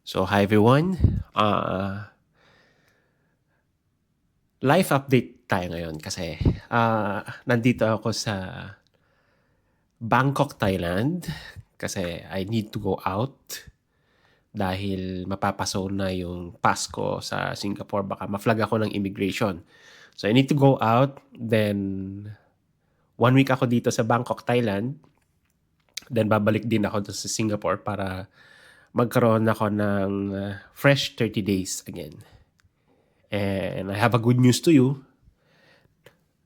So, hi everyone. Life update tayo ngayon kasi nandito ako sa Bangkok, Thailand kasi I need to go out dahil mapapaso na yung Pasko sa Singapore. Baka ma-flag ako ng immigration. So, I need to go out. Then, 1 week ako dito sa Bangkok, Thailand. Then, babalik din ako sa Singapore para magkaroon ako ng fresh 30 days again. And I have a good news to you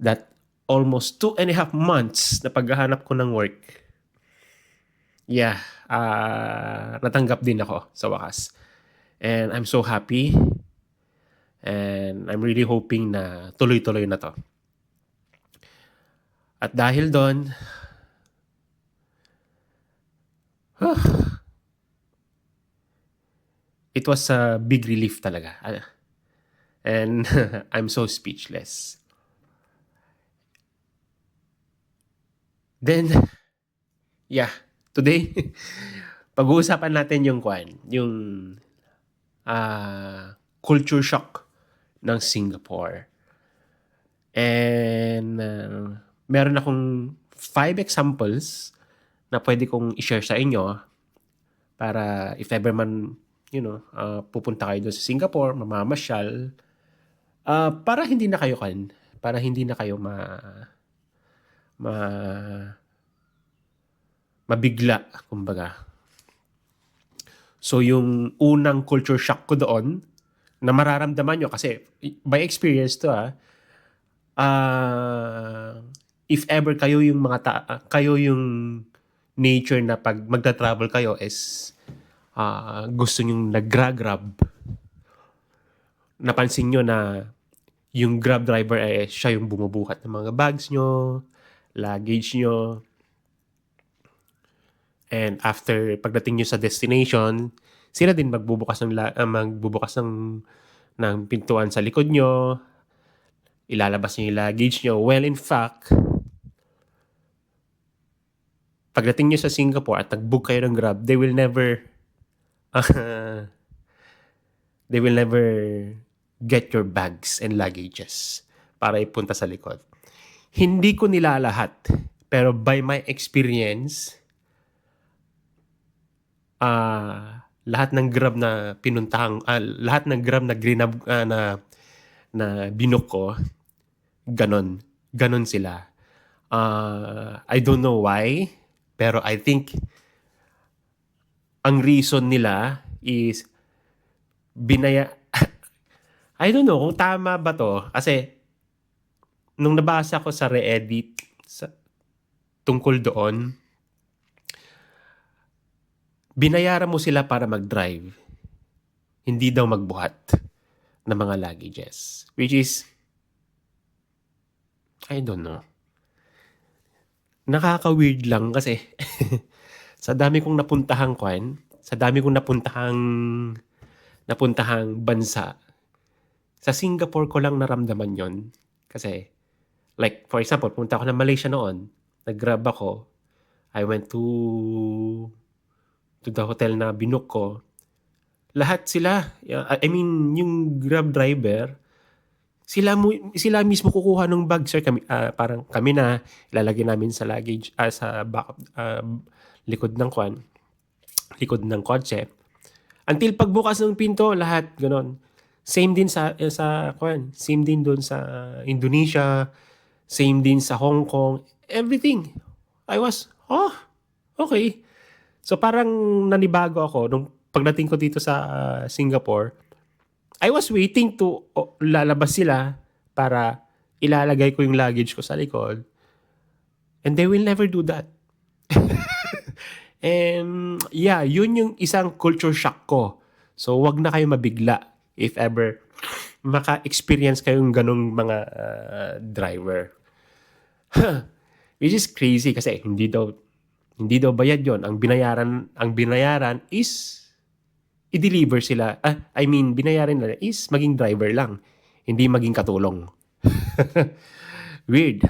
that almost 2.5 months na paghahanap ko ng work, natanggap din ako sa wakas. And I'm so happy. And I'm really hoping na tuloy-tuloy na to. At dahil doon, it was a big relief talaga. And I'm so speechless. Then, today, pag-uusapan natin yung culture shock ng Singapore. And meron akong 5 examples na pwede kong i-share sa inyo para if ever man, pupunta kayo doon sa Singapore, mamamasyal, para hindi na kayo mabigla, kumbaga. So, yung unang culture shock ko doon, na mararamdaman nyo kasi by experience to if ever kayo yung kayo yung nature na pag magta-travel kayo is gusto nyong nag-grab, napansin nyo na yung grab driver siya yung bumubuhat ng mga bags nyo, luggage nyo, and after pagdating nyo sa destination, sila din magbubukas ng pintuan sa likod nyo, ilalabas nyo yung luggage nyo. Well, in fact, pagdating nyo sa Singapore at nag-book kayo ng Grab, they will never get your bags and luggages para ipunta sa likod. Hindi ko nilalahat, pero by my experience, lahat ng Grab na pinuntahan, lahat ng Grab na na binook ko, ganon sila. I don't know why, pero I think ang reason nila is I don't know kung tama ba to, kasi nung nabasa ko sa Reddit tungkol doon, binayaran mo sila para mag-drive, hindi daw magbuhat ng mga luggages. Which is, I don't know. Nakaka-weird lang kasi sa dami kong napuntahang bansa, sa Singapore ko lang naramdaman yon. Kasi, like, for example, punta ako ng Malaysia noon, nag-grab ako, I went to the hotel na binook ko, lahat sila, I mean, yung Grab driver, sila mismo kukuha ng bag, sir. Parang kami na ilalagay namin sa luggage, sa likod ng kotse. Until pagbukas ng pinto, lahat ganon. Same din same din doon sa Indonesia, same din sa Hong Kong, everything. I was, okay. So parang nanibago ako nung pagdating ko dito sa Singapore. I was waiting to lalabas sila para ilalagay ko yung luggage ko sa likod. And they will never do that. And yun yung isang culture shock ko. So wag na kayo mabigla if ever maka-experience kayong ganong mga driver. Which is crazy kasi hindi daw bayad yon. Ang binayaran is i-deliver sila. Binayaran nila is maging driver lang, hindi maging katulong. Weird.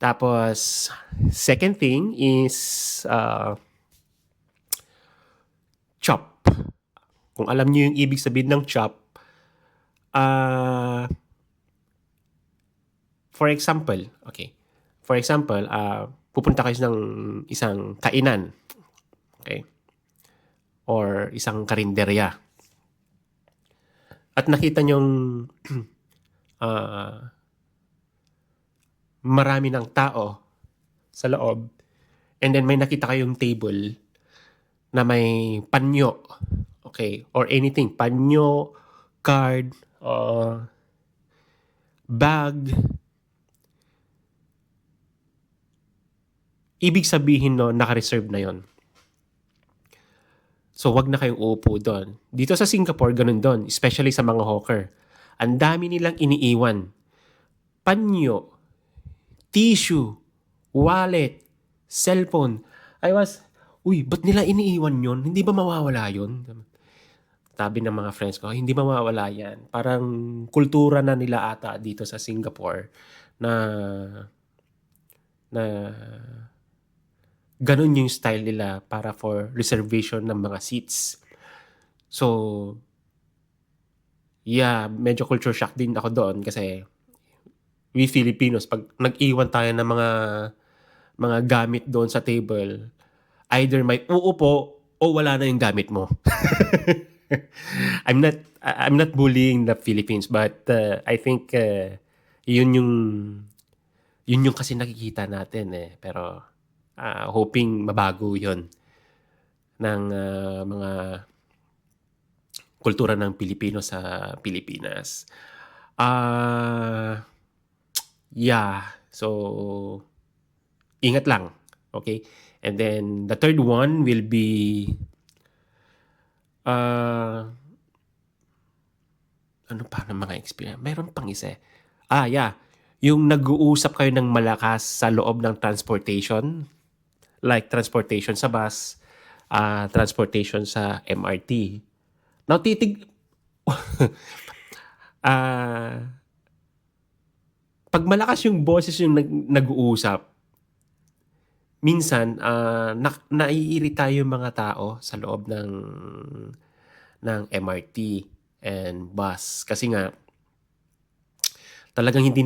Tapos, second thing is chop. Kung alam niyo yung ibig sabihin ng chop, ah, for example, okay. For example, pupunta kayo ng isang kainan, okay? Or isang karinderya. At nakita niyong ah, marami ng tao sa loob, and then may nakita kayong table na may panyo, okay, or anything, panyo, card, bag. Ibig sabihin no, naka-reserve na yon. So wag na kayong uupo doon. Dito sa Singapore, ganun doon, especially sa mga hawker. Ang dami nilang iniiwan. Panyo, tissue, wallet, cellphone. Ba't nila iniiwan yon? Hindi ba mawawala yon? Sabi ng mga friends ko, hindi mawawala yan. Parang kultura na nila ata dito sa Singapore na ganun yung style nila para for reservation ng mga seats. So, yeah, medyo culture shock din ako doon kasi we Filipinos, pag nag-iwan tayo ng mga gamit doon sa table, either may uupo o wala na yung gamit mo. I'm not bullying the Philippines, but I think yun yung kasi nakikita natin eh. Pero hoping mabago yun ng mga kultura ng Pilipino sa Pilipinas. Yeah, so ingat lang, okay? And then the third one will be ano pa ng mga experience? Meron pang isa eh. Yeah. Yung nag-uusap kayo ng malakas sa loob ng transportation, like transportation sa bus, transportation sa MRT. Now, pag malakas yung boses yung nag-uusap, minsan, naiirita yung mga tao sa loob ng MRT and bus. Kasi nga, talagang hindi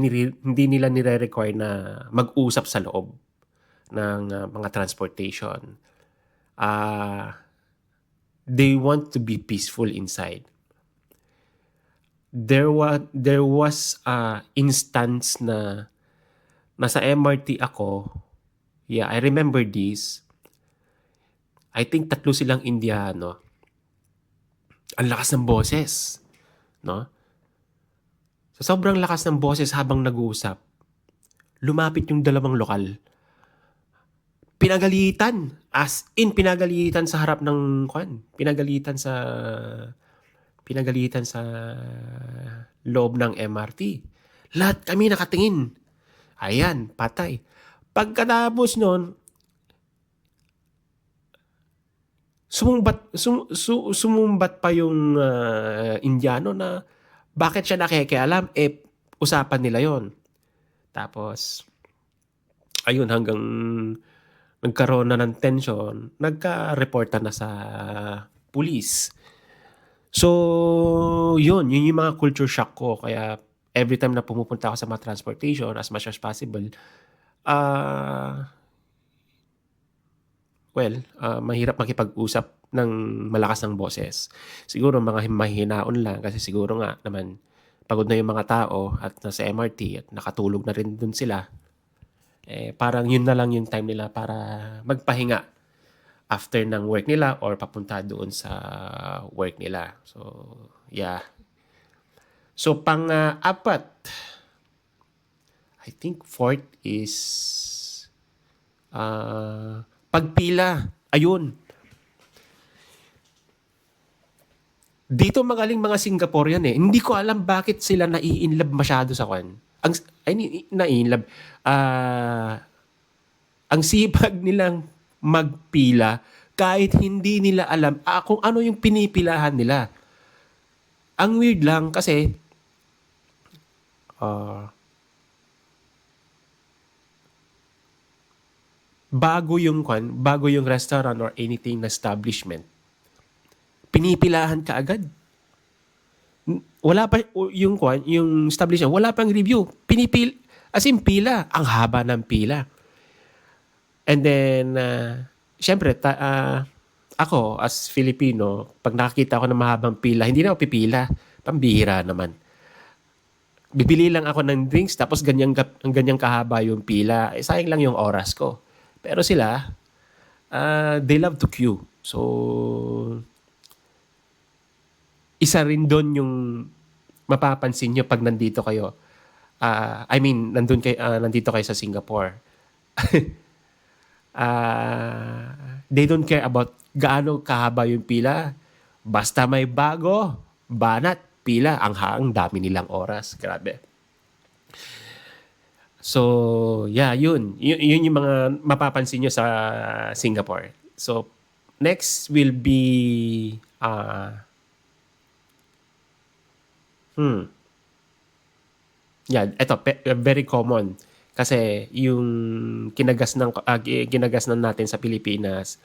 nila nire-require na mag-usap sa loob ng mga transportation. They want to be peaceful inside. There was instance na nasa MRT ako. Yeah, I remember this. I think 3 silang Indiano. Ang lakas ng boses, no? So sobrang lakas ng boses habang nag-uusap. Lumapit yung 2 lokal. Pinagalitan, as in pinagalitan sa harap ng pinagalitan sa loob ng MRT. Lahat kami nakatingin. Ayan, patay. Pagkatapos nun, sumumbat pa yung Indiano na bakit siya nakikialam, usapan nila yon. Tapos, ayun, hanggang nagkaroon na ng tension, nagka-reporta na sa police. So, yun yung mga culture shock ko. Kaya, every time na pumupunta ako sa mga transportation, as much as possible, mahirap makipag-usap ng malakas ng boses. Siguro mga mahihinaon lang kasi siguro nga naman pagod na yung mga tao at nasa MRT at nakatulog na rin dun sila. Parang yun na lang yung time nila para magpahinga after ng work nila or papunta doon sa work nila. So, yeah. So, pang-apat, I think fourth is pagpila. Ayun. Dito magaling mga Singaporean eh. Hindi ko alam bakit sila nai-inlove masyado sa kwan. Nai-inlove. Ang sipag nilang magpila kahit hindi nila alam kung ano yung pinipilahan nila. Ang weird lang kasi bago yung restaurant or anything na establishment, pinipilahan ka agad. Wala pa yung establishment, wala pang review. As in pila, ang haba ng pila. And then, syempre, ako as Filipino, pag nakakita ako ng mahabang pila, hindi na ako pipila. Pambihira naman. Bibili lang ako ng drinks, tapos ganyang kahaba yung pila. Sayang lang yung oras ko. Pero sila, they love to queue. So, isa rin doon yung mapapansin nyo pag nandito kayo. Nandito kayo sa Singapore. They don't care about gaano kahaba yung pila. Basta may bago, banat, pila, ang dami nilang oras. Grabe. So, yeah, yun yung mga mapapansin nyo sa Singapore. So, next will be ito very common kasi yung ginagasnan natin sa Pilipinas,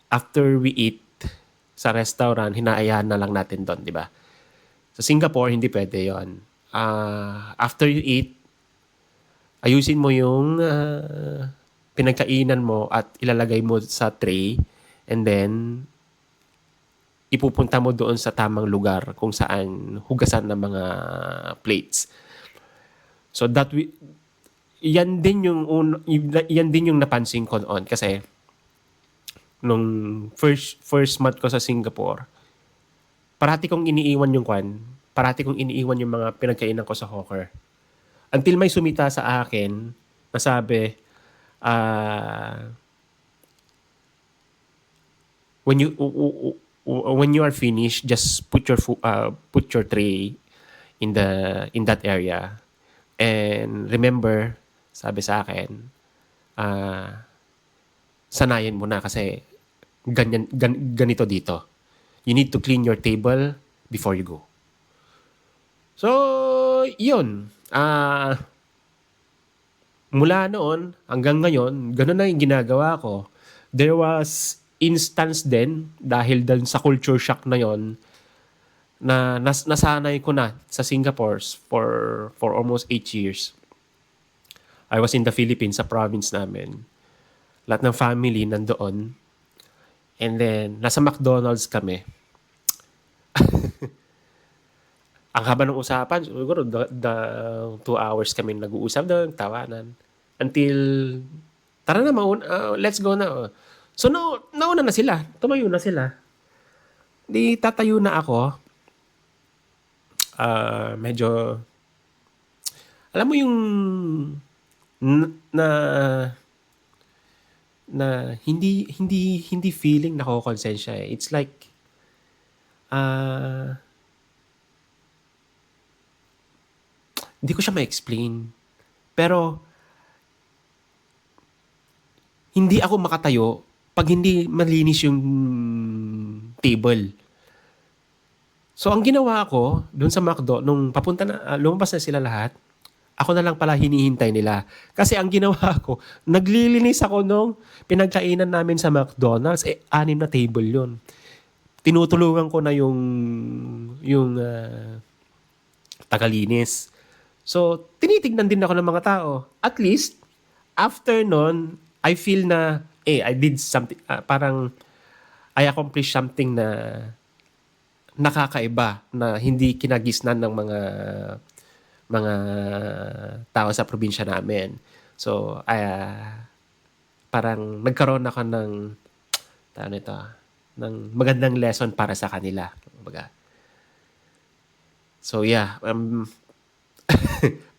after we eat sa restaurant, hinaayahan na lang natin doon, di ba? Sa Singapore, hindi pwede 'yon. After you eat, ayusin mo yung pinagkainan mo at ilalagay mo sa tray, and then ipupunta mo doon sa tamang lugar kung saan hugasan ng mga plates. So yan din yung napansin ko noon kasi nung first month ko sa Singapore, parati kong iniiwan yung mga pinagkainan ko sa hawker. Until may sumita sa akin na sabi, when you are finished, just put your tray in that area. And remember, sabi sa akin, sanayin mo na kasi ganito dito. You need to clean your table before you go. So, yun. Mula noon hanggang ngayon, ganun na yung ginagawa ko. There was instance din, dahil dun sa culture shock na yon, na nasanay ko na sa Singapore for almost 8 years. I was in the Philippines, sa province namin. Lahat ng family nandoon. And then, nasa McDonald's kami. Ang haba ng usapan, siguro 2 hours kami nag-uusap doon, tawanan. Until, tara na, let's go na. So, nauna na sila. Tumayo na sila. Di tatayo na ako. Medyo, alam mo yung na hindi feeling nakokonsensya eh. It's like hindi ko siya ma-explain. Pero hindi ako makatayo pag hindi malinis yung table. So ang ginawa ko doon sa McDo, nung lumabas na sila lahat, ako na lang pala hinihintay nila. Kasi ang ginawa ko, naglilinis ako nung pinagkainan namin sa McDonald's. 6 na table yun. Tinutulungan ko na yung tagalinis. So, tinitignan din ako ng mga tao. At least, after nun, I feel na, I did something, parang I accomplished something na nakakaiba, na hindi kinagisnan ng mga tao sa probinsya namin. So, parang nagkaroon ako ng magandang lesson para sa kanila. So, yeah.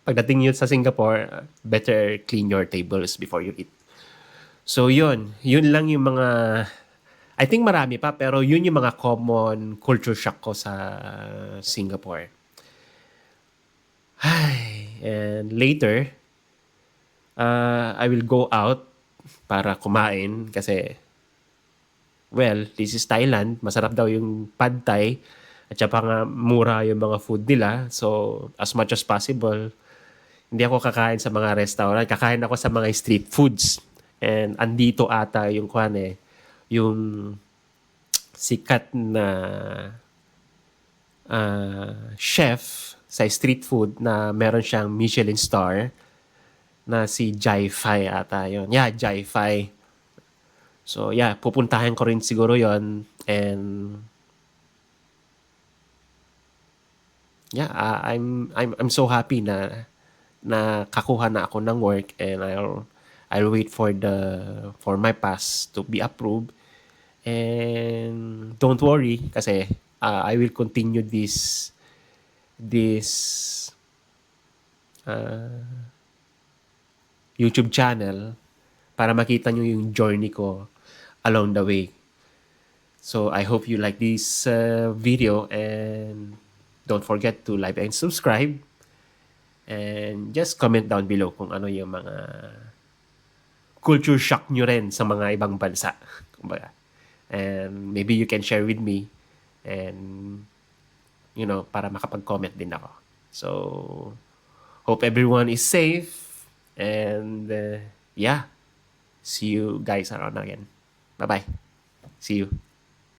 Pagdating yun sa Singapore, better clean your tables before you eat. So, yun lang yung mga, I think marami pa, pero yun yung mga common culture shock ko sa Singapore. And later, I will go out para kumain kasi, well, this is Thailand. Masarap daw yung pad thai at saka nga mura yung mga food nila. So, as much as possible, hindi ako kakain sa mga restaurant. Kakain ako sa mga street foods. And andito ata yung sikat na chef sa street food na meron siyang Michelin star na si Jai Fai ata yun. Yeah, Jai Fai. So yeah, pupuntahan ko rin siguro yon. And yeah, I'm so happy na kakuha na ako ng work, and I'll wait for my pass to be approved. And don't worry kasi I will continue this YouTube channel para makita nyo yung journey ko along the way. So I hope you like this video, and don't forget to like and subscribe, and just comment down below kung ano yung mga culture shock nyo rin sa mga ibang bansa. Kumbaga. And maybe you can share with me, and para makapag-comment din ako. So hope everyone is safe, and yeah, see you guys around again. Bye-bye. See you.